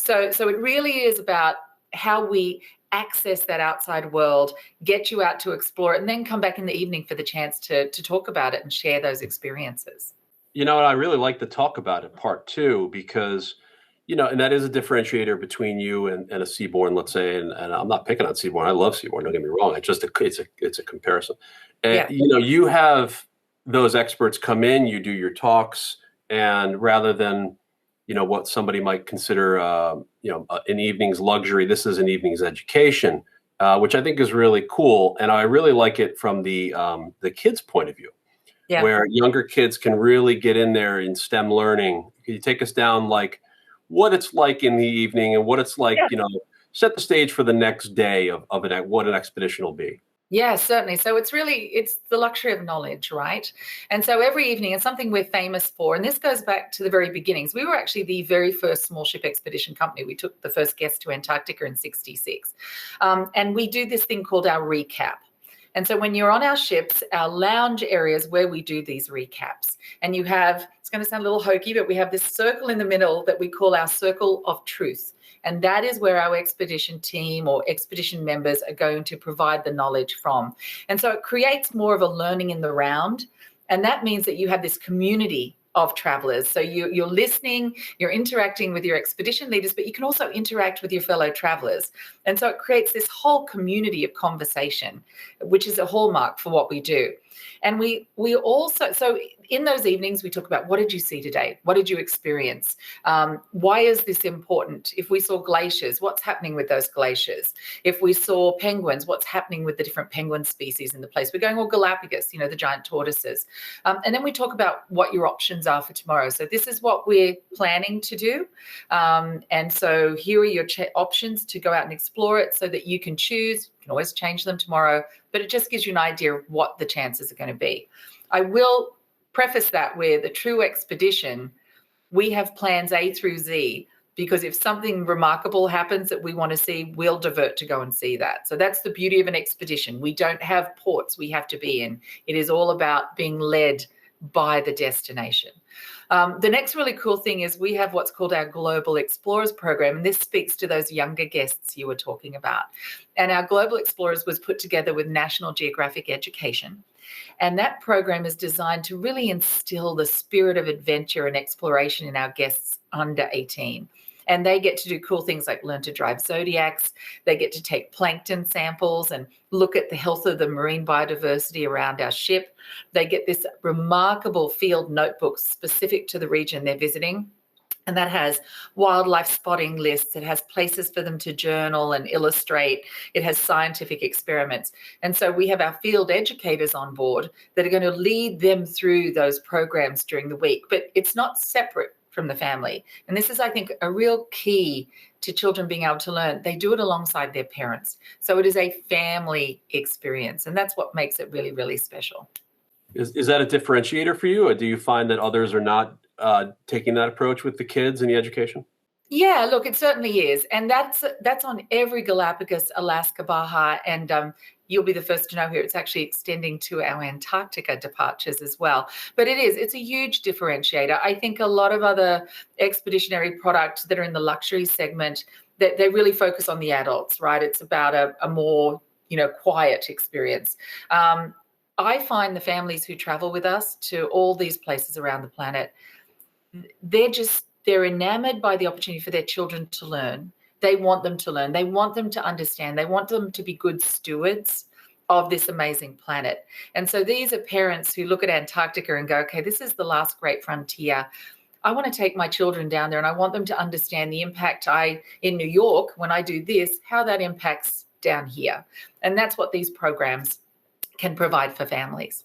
So it really is about how we access that outside world, get you out to explore it, and then come back in the evening for the chance to talk about it and share those experiences. And I really like the talk about it part too, because, and that is a differentiator between you and a Seaborn, let's say, and I'm not picking on Seaborn. I love Seaborn. Don't get me wrong. It's a comparison. And, Yeah. You have those experts come in, you do your talks, and rather than, what somebody might consider, an evening's luxury, this is an evening's education, which I think is really cool. And I really like it from the kids' point of view. Yeah. Where younger kids can really get in there in STEM learning. Can you take us down like what it's like in the evening and what it's like, set the stage for the next day of what an expedition will be? Yeah, certainly. So it's the luxury of knowledge, right? And so every evening, it's something we're famous for. And this goes back to the very beginnings. We were actually the very first small ship expedition company. We took the first guest to Antarctica in 1966. And we do this thing called our recap. And so when you're on our ships, our lounge areas where we do these recaps, and you have, it's going to sound a little hokey, but we have this circle in the middle that we call our circle of truth. And that is where our expedition team or expedition members are going to provide the knowledge from. And so it creates more of a learning in the round. And that means that you have this community of travelers. So you're listening, you're interacting with your expedition leaders, but you can also interact with your fellow travelers. And so it creates this whole community of conversation, which is a hallmark for what we do. And we also, so in those evenings, we talk about, what did you see today? What did you experience? Why is this important? If we saw glaciers, what's happening with those glaciers? If we saw penguins, what's happening with the different penguin species in the place? We're going all Galapagos, the giant tortoises. And then we talk about what your options are for tomorrow. So this is what we're planning to do. And so here are your options to go out and explore it so that you can choose. You can always change them tomorrow, but it just gives you an idea of what the chances are going to be. I will preface that with a true expedition, we have plans A through Z, because if something remarkable happens that we want to see, we'll divert to go and see that. So that's the beauty of an expedition. We don't have ports we have to be in. It is all about being led by the destination. The next really cool thing is we have what's called our Global Explorers program, and this speaks to those younger guests you were talking about. And our Global Explorers was put together with National Geographic Education. And that program is designed to really instill the spirit of adventure and exploration in our guests under 18. And they get to do cool things like learn to drive Zodiacs. They get to take plankton samples and look at the health of the marine biodiversity around our ship. They get this remarkable field notebook specific to the region they're visiting. And that has wildlife spotting lists. It has places for them to journal and illustrate. It has scientific experiments. And so we have our field educators on board that are going to lead them through those programs during the week. But it's not separate from the family. And this is, I think, a real key to children being able to learn. They do it alongside their parents. So it is a family experience. And that's what makes it really, really special. Is that a differentiator for you? Or do you find that others are not taking that approach with the kids and the education? Yeah, look, it certainly is. And that's on every Galapagos, Alaska, Baja, and you'll be the first to know here, it's actually extending to our Antarctica departures as well. But it's a huge differentiator. I think a lot of other expeditionary products that are in the luxury segment, that they really focus on the adults, right? It's about a more, quiet experience. I find the families who travel with us to all these places around the planet, they're enamored by the opportunity for their children to learn. They want them to learn. They want them to understand. They want them to be good stewards of this amazing planet. And so these are parents who look at Antarctica and go, okay, this is the last great frontier. I want to take my children down there and I want them to understand the impact in New York, when I do this, how that impacts down here. And that's what these programs can provide for families.